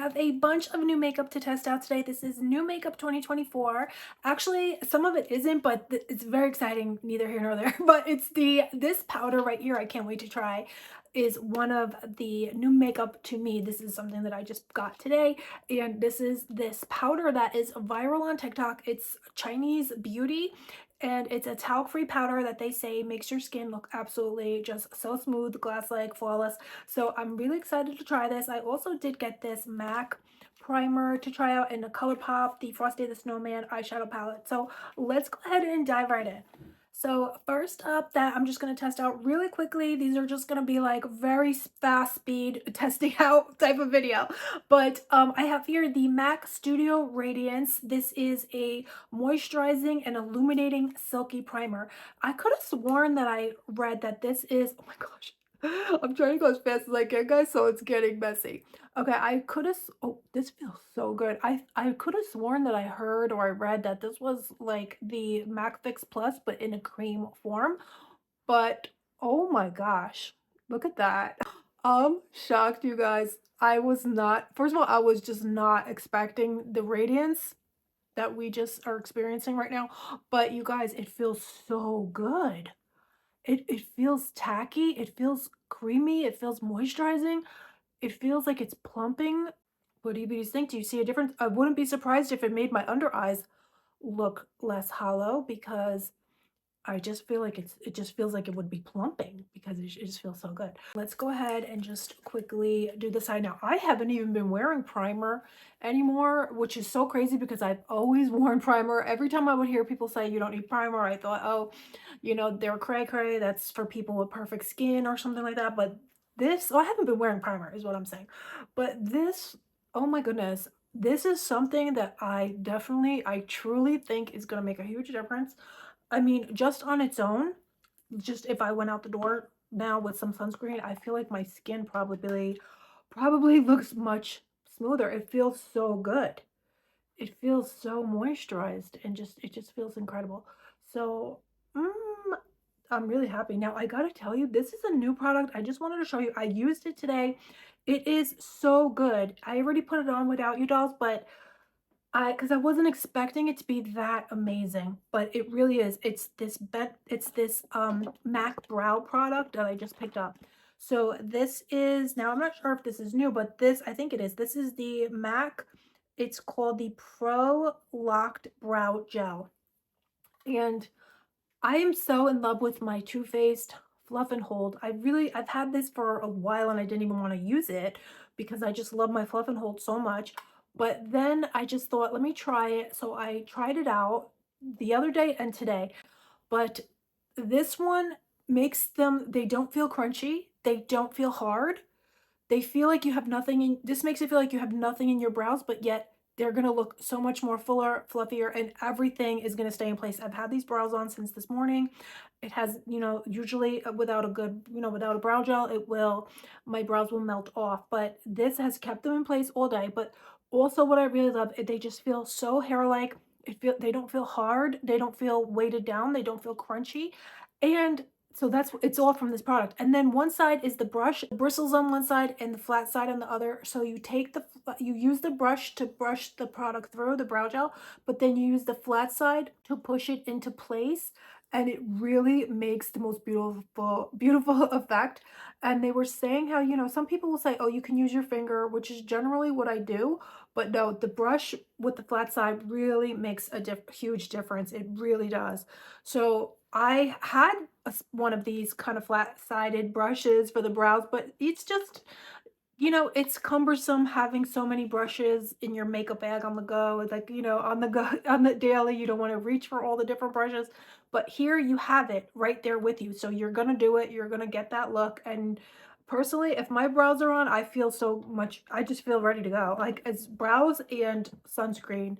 have a bunch of new makeup to test out today. This is new makeup 2024. Actually, some of it isn't, but it's very exciting, neither here nor there. But it's this powder right here, I can't wait to try, is one of the new makeup to me. This is something that I just got today, and this is this powder that is viral on TikTok. It's Chinese beauty, and it's a talc-free powder that they say makes your skin look absolutely just so smooth, glass-like, flawless. So I'm really excited to try this. I also did get this MAC primer to try out in the ColourPop, the Frosty the Snowman eyeshadow palette. So let's go ahead and dive right in. So first up, that I'm just going to test out really quickly. These are just going to be like very fast speed testing out type of video. But I have here the MAC Studio Radiance. This is a moisturizing and illuminating silky primer. I could have sworn that I read that this is, oh my gosh, I'm trying to go as fast as I can, guys, so it's getting messy. Okay, I could have, oh, this feels so good. I could have sworn that I heard or I read that this was like the MAC Fix Plus, but in a cream form. But oh my gosh, look at that. I'm shocked, you guys. I was not, first of all, I was just not expecting the radiance that we just are experiencing right now. But you guys, it feels so good. It feels tacky, it feels creamy, it feels moisturizing, it feels like it's plumping. What do you beauties think? Do you see a difference? I wouldn't be surprised if it made my under eyes look less hollow because I just feel like it just feels like it would be plumping because it just feels so good. Let's go ahead and just quickly do the side. Now, I haven't even been wearing primer anymore, which is so crazy because I've always worn primer. Every time I would hear people say you don't need primer, I thought, oh, they're cray cray. That's for people with perfect skin or something like that. But this, oh, I haven't been wearing primer is what I'm saying. But this, oh my goodness, this is something that I truly think is going to make a huge difference. I mean, just on its own, just if I went out the door now with some sunscreen, I feel like my skin probably looks much smoother. It feels so good. It feels so moisturized and it just feels incredible. So, mm, I'm really happy. Now, I gotta tell you, this is a new product. I just wanted to show you. I used it today. It is so good. I already put it on without you dolls, but because I wasn't expecting it to be that amazing, but it really is. It's this MAC brow product that I just picked up. So this is, now I'm not sure if this is new, but this, I think it is. This is the MAC. It's called the Pro Locked Brow Gel. And I am so in love with my Too Faced Fluff and Hold. I've had this for a while and I didn't even want to use it because I just love my Fluff and Hold so much. But then I just thought, let me try it. So I tried it out the other day and today. But this one makes them, they don't feel crunchy. They don't feel hard. They feel like you have nothing in, this makes it feel like you have nothing in your brows, but yet they're gonna look so much more fuller, fluffier, and everything is gonna stay in place. I've had these brows on since this morning. It has, usually without a good, without a brow gel, my brows will melt off, but this has kept them in place all day. But also what I really love, they just feel so hair-like. They don't feel hard, they don't feel weighted down, they don't feel crunchy. And so it's all from this product. And then one side is the brush, bristles on one side and the flat side on the other. So you use the brush to brush the product through, the brow gel, but then you use the flat side to push it into place. And it really makes the most beautiful effect. And they were saying how, some people will say, oh, you can use your finger, which is generally what I do. But no, the brush with the flat side really makes a huge difference. It really does. So I had one of these kind of flat-sided brushes for the brows, but it's just, it's cumbersome having so many brushes in your makeup bag on the go. It's like, on the go, on the daily, you don't want to reach for all the different brushes. But here you have it right there with you. So you're going to do it. You're going to get that look. And personally, if my brows are on, I just feel ready to go. Like, it's brows and sunscreen.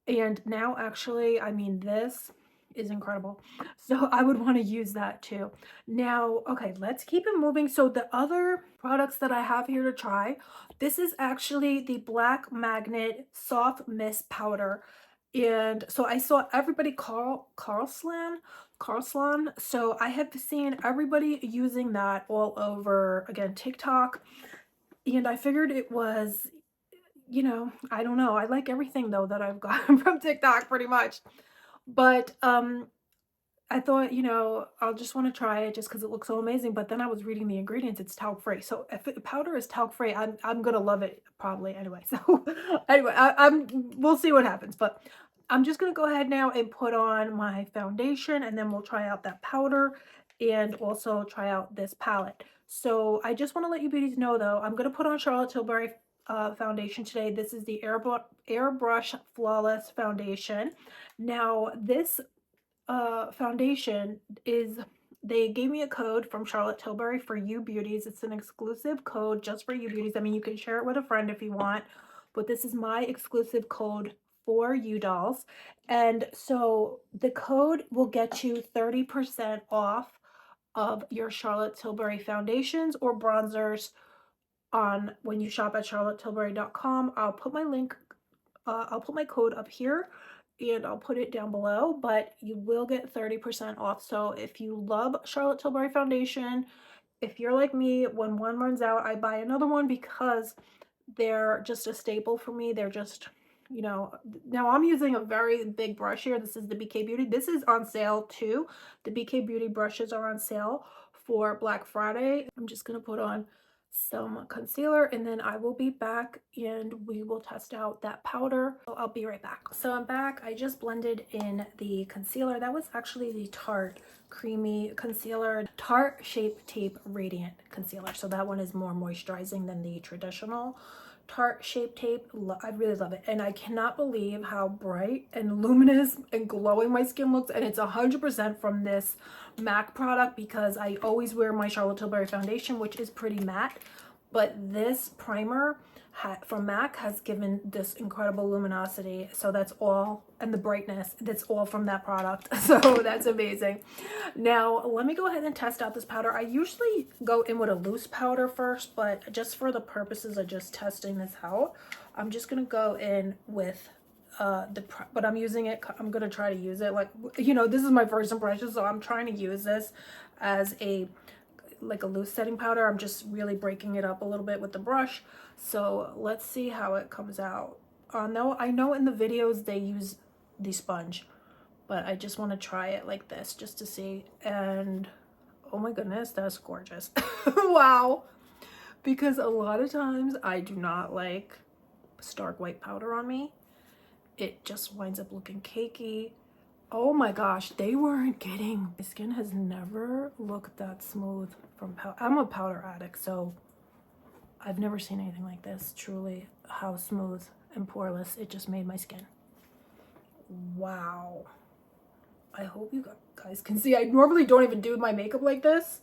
And now actually, I mean, this is incredible. So I would want to use that too. Now, okay, let's keep it moving. So the other products that I have here to try, this is actually the Black Magnet Soft Mist Powder. And so I saw everybody Carlslan. So I have seen everybody using that all over, again, TikTok. And I figured it was you know, I don't know. I like everything though that I've gotten from TikTok pretty much. But I thought, you know, I'll just want to try it just because it looks so amazing. But then I was reading the ingredients; it's talc free. So if powder is talc free, I'm gonna love it probably anyway. So anyway, we'll see what happens. But I'm just gonna go ahead now and put on my foundation, and then we'll try out that powder and also try out this palette. So I just want to let you beauties know though, I'm gonna put on Charlotte Tilbury foundation today. This is the Airbrush Flawless Foundation. Now this foundation is, they gave me a code from Charlotte Tilbury for you beauties. It's an exclusive code just for you beauties. I mean, you can share it with a friend if you want, but this is my exclusive code for you dolls. And so the code will get you 30% off of your Charlotte Tilbury foundations or bronzers on when you shop at charlottetilbury.com. I'll put my link, I'll put my code up here and I'll put it down below, but you will get 30% off. So if you love Charlotte Tilbury foundation, if you're like me, when one runs out, I buy another one because they're just a staple for me. They're just, you know, now I'm using a very big brush here. This is the BK Beauty. This is on sale too. The BK Beauty brushes are on sale for Black Friday. I'm just going to put on some concealer and then I will be back and we will test out that powder. So I'll be right back. So I'm back. I just blended in the concealer. That was actually the Tarte Creamy Concealer, Tarte Shape Tape Radiant Concealer. So that one is more moisturizing than the traditional Tarte Shape Tape. I really love it. And I cannot believe how bright and luminous and glowing my skin looks. And it's 100% from this MAC product because I always wear my Charlotte Tilbury foundation, which is pretty matte. But this primer from MAC has given this incredible luminosity. So that's all, and the brightness, that's all from that product. So that's amazing. Now, let me go ahead and test out this powder. I usually go in with a loose powder first, but just for the purposes of just testing this out, I'm just going to go in with but I'm using it, I'm going to try to use it like, you know, this is my first impression, so I'm trying to use this as a like a loose setting powder. I'm just really breaking it up a little bit with the brush. So let's see how it comes out. No, I know in the videos they use the sponge, but I just want to try it like this just to see. And oh my goodness, that's gorgeous. Wow. Because a lot of times I do not like stark white powder on me. It just winds up looking cakey. Oh my gosh, they weren't kidding. My skin has never looked that smooth from powder. I'm a powder addict, so I've never seen anything like this. Truly, how smooth and poreless it just made my skin. Wow. I hope you guys can see. I normally don't even do my makeup like this.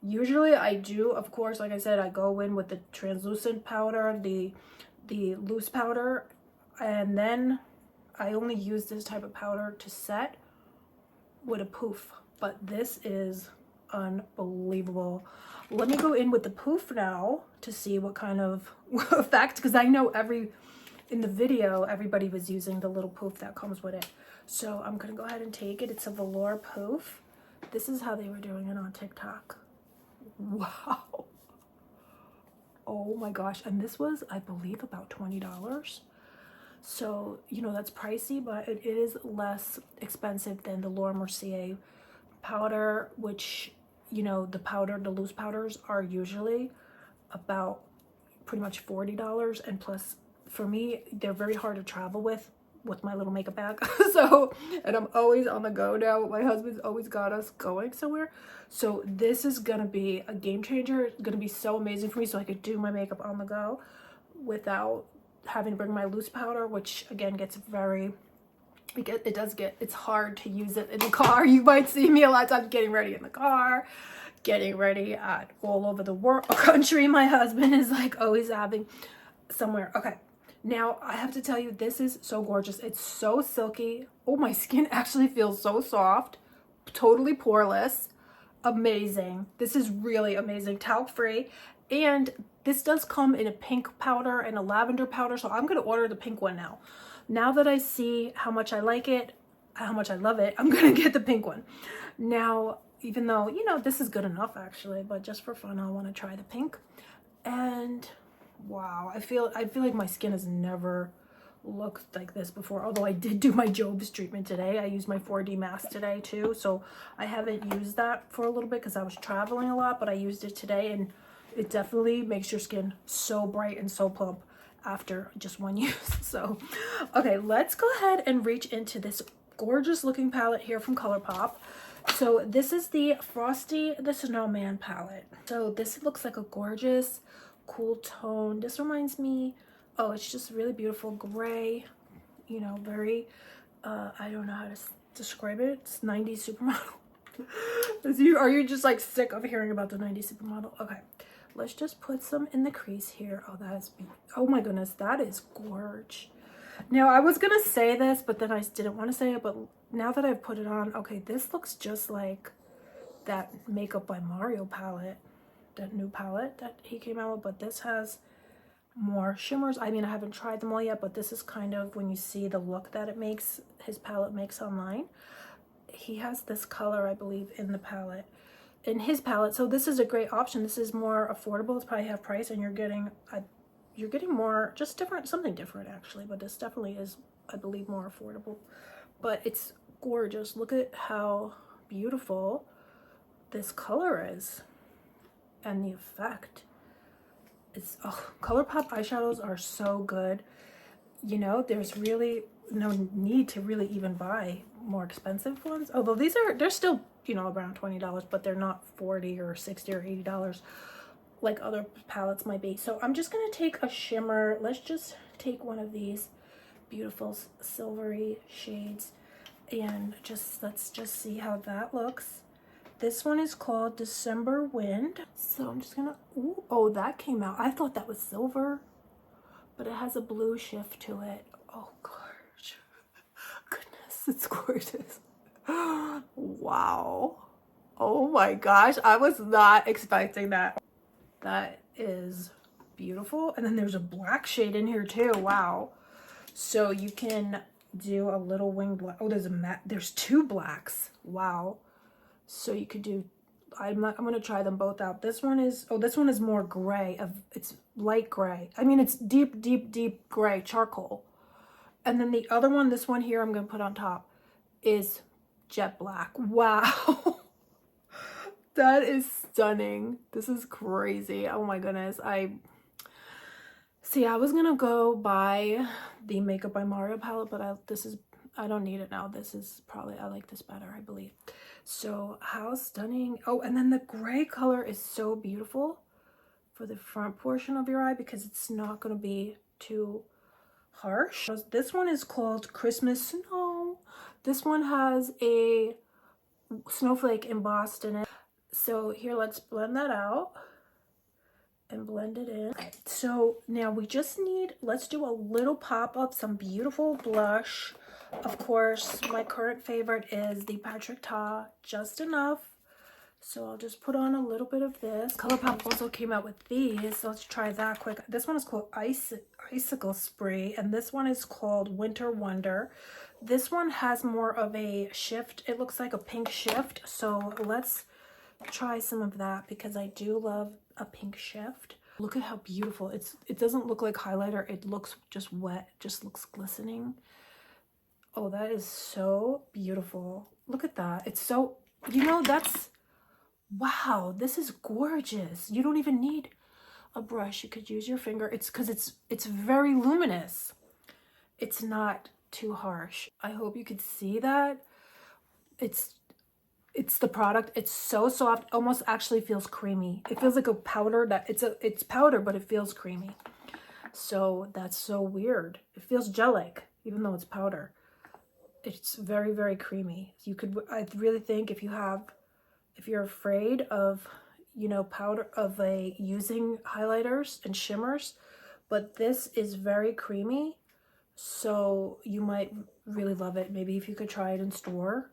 Usually I do, of course, like I said, I go in with the translucent powder, the loose powder, and then I only use this type of powder to set with a poof, but this is unbelievable. Let me go in with the poof now to see what kind of effect, because I know in the video, everybody was using the little poof that comes with it. So I'm gonna go ahead and take it. It's a velour poof. This is how they were doing it on TikTok. Wow. Oh my gosh. And this was, I believe, about $20. So, you know, that's pricey, but it is less expensive than the Laura Mercier powder, which, you know, the loose powders are usually about pretty much $40. And plus, for me, they're very hard to travel with my little makeup bag. So, and I'm always on the go now. My husband's always got us going somewhere. So this is gonna be a game changer. It's gonna be so amazing for me, so I could do my makeup on the go without having to bring my loose powder, which again gets very, it's hard to use it in the car. You might see me a lot of times getting ready in the car, getting ready at all over the world, country. My husband is like always having somewhere. Okay, now I have to tell you, this is so gorgeous. It's so silky. Oh, my skin actually feels so soft, totally poreless. Amazing. This is really amazing. Talc free. And this does come in a pink powder and a lavender powder, so I'm going to order the pink one now. Now that I see how much I like it, how much I love it, I'm going to get the pink one. Now, even though, you know, this is good enough actually, but just for fun, I want to try the pink. And Wow, I feel like my skin has never looked like this before, although I did do my Job's treatment today. I used my 4D mask today too, so I haven't used that for a little bit because I was traveling a lot, but I used it today, and it definitely makes your skin so bright and so plump after just one use. So okay, let's go ahead and reach into this gorgeous looking palette here from ColourPop. So this is the Frosty the Snowman palette. So this looks like a gorgeous cool tone. This reminds me, oh, it's just really beautiful gray, you know, very I don't know how to describe it. It's 90s supermodel. Are you just like sick of hearing about the 90s supermodel? Okay, let's just put some in the crease here. Oh, that is oh my goodness, that is gorge. Now I was gonna say this, but then I didn't want to say it, but now that I've put it on, okay, this looks just like that Makeup by Mario palette, that new palette that he came out with, but this has more shimmers. I mean, I haven't tried them all yet, but this is kind of when you see the look that it makes, his palette makes online. He has this color, I believe, in the palette, in his palette. So this is a great option. This is more affordable. It's probably half price, and you're getting more, just different, something different actually, but this definitely is, I believe, more affordable. But it's gorgeous. Look at how beautiful this color is and the effect. It's, oh, ColourPop eyeshadows are so good. You know, there's really no need to really even buy more expensive ones, although they're still, you know, around $20, but they're not $40 or $60 or $80 like other palettes might be. So I'm just gonna take a shimmer. Let's just take one of these beautiful silvery shades, and let's just see how that looks. This one is called December Wind. So I'm just gonna, ooh, oh, that came out. I thought that was silver, but it has a blue shift to it. Oh, gosh. Goodness, it's gorgeous. Wow. Oh my gosh, I was not expecting that. That is beautiful. And then there's a black shade in here too. Wow. So you can do a little wing black. Oh, there's two blacks. Wow. So you could do, I'm gonna try them both out. This one is, oh, this one is more gray. It's light gray. I mean, it's deep gray, charcoal. And then the other one, this one here, I'm gonna put on top, is jet black. Wow. That is stunning. This is crazy. Oh my goodness. I was gonna go buy the Makeup by Mario palette, but I don't need it now. This is probably, I like this better, I believe. So how stunning. Oh, and then the gray color is so beautiful for the front portion of your eye because it's not going to be too harsh. This one is called Christmas Snow. This one has a snowflake embossed in it. So here, let's blend that out and blend it in. Okay, so now we just need, let's do a little pop of some beautiful blush. Of course, my current favorite is the Patrick Ta Just Enough. So I'll just put on a little bit of this. ColourPop also came out with these. So let's try that quick. This one is called Icicle Spree, and this one is called Winter Wonder. This one has more of a shift. It looks like a pink shift. So let's try some of that because I do love a pink shift. Look at how beautiful. It doesn't look like highlighter. It looks just wet, just looks glistening. Oh, that is so beautiful. Look at that. It's so, you know, wow, this is gorgeous. You don't even need a brush. You could use your finger. It's because it's very luminous. It's not too harsh. I hope you could see that. It's the product. It's so soft, almost actually feels creamy. It feels like a powder it's powder, but it feels creamy. So that's so weird. It feels gelic, even though it's powder. It's very, very creamy. I really think if you're afraid of, you know, using highlighters and shimmers, but this is very creamy, so you might really love it. Maybe if you could try it in store,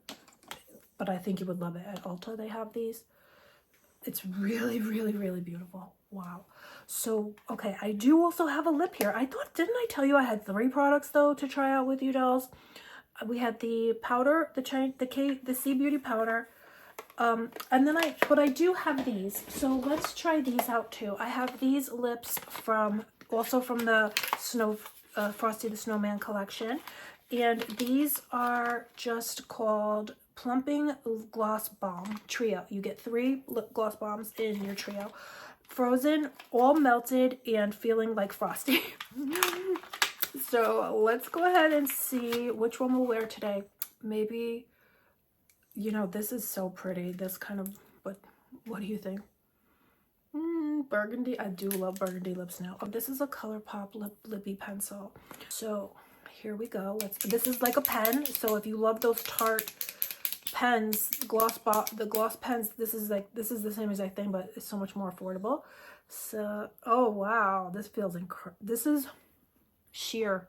but I think you would love it. At Ulta, they have these. It's really, really, really beautiful. Wow. So, okay, I do also have a lip here. Didn't I tell you I had 3 products though to try out with you dolls? We had the powder, the C Beauty powder, and then I do have these. So let's try these out too. I have these lips from also from the Frosty the Snowman collection. And these are just called Plumping Gloss Balm Trio. You get 3 lip gloss balms in your trio. Frozen, all melted, and feeling like Frosty. So let's go ahead and see which one we'll wear today. Maybe, you know, this is so pretty. This kind of, but what do you think? Burgundy. I do love burgundy lips now. Oh, this is a ColourPop lippy pencil. So here we go. This is like a pen. So if you love those Tarte pens, the gloss pens, this is the same exact thing, but it's so much more affordable. So, oh wow, this feels incredible. This is sheer.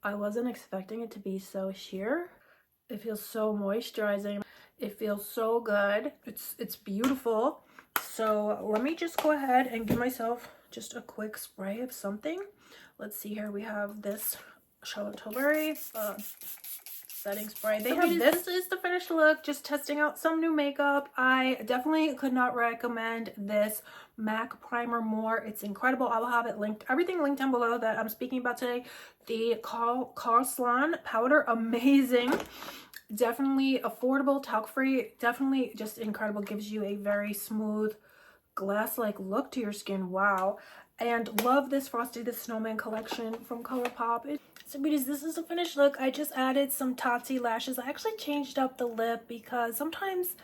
I wasn't expecting it to be so sheer. It feels so moisturizing. It feels so good. It's beautiful. So let me just go ahead and give myself just a quick spray of something. Let's see here. We have this Charlotte Tilbury setting spray. This is the finished look. Just testing out some new makeup. I definitely could not recommend this MAC primer more. It's incredible. I will have it linked, everything linked down below that I'm speaking about today. The Carl Salon powder, amazing. Definitely affordable, talc free, definitely just incredible. Gives you a very smooth glass-like look to your skin. Wow. And love this Frosty the Snowman collection from ColourPop. So beauties, this is the finished look. I just added some Tati lashes. I actually changed up the lip because sometimes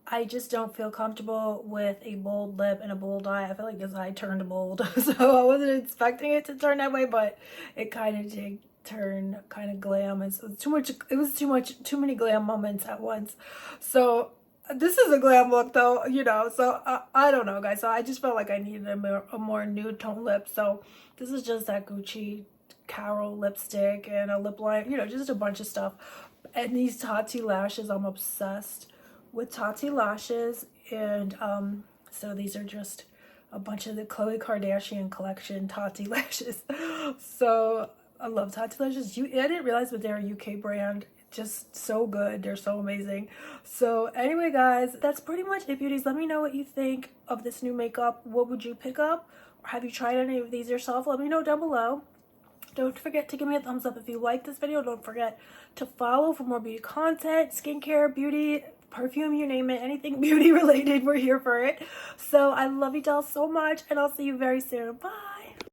I just don't feel comfortable with a bold lip and a bold eye. I feel like this eye turned bold. So I wasn't expecting it to turn that way, but it kind of did turn kind of glam. And so too many glam moments at once. So this is a glam look though, you know, so I don't know guys. So I just felt like I needed a more nude tone lip. So this is just that Gucci Carol lipstick and a lip liner, you know, just a bunch of stuff. And these Tati lashes, I'm obsessed with Tati lashes. And so these are just a bunch of the Khloe Kardashian collection Tati lashes. So I love Tati lashes. I didn't realize that they're a UK brand. Just so good. They're so amazing. So anyway guys, that's pretty much it, beauties. Let me know what you think of this new makeup. What would you pick up? Or have you tried any of these yourself? Let me know down below. Don't forget to give me a thumbs up if you like this video. Don't forget to follow for more beauty content, skincare, beauty, perfume, you name it, anything beauty related, we're here for it. So I love you all so much, and I'll see you very soon. Bye.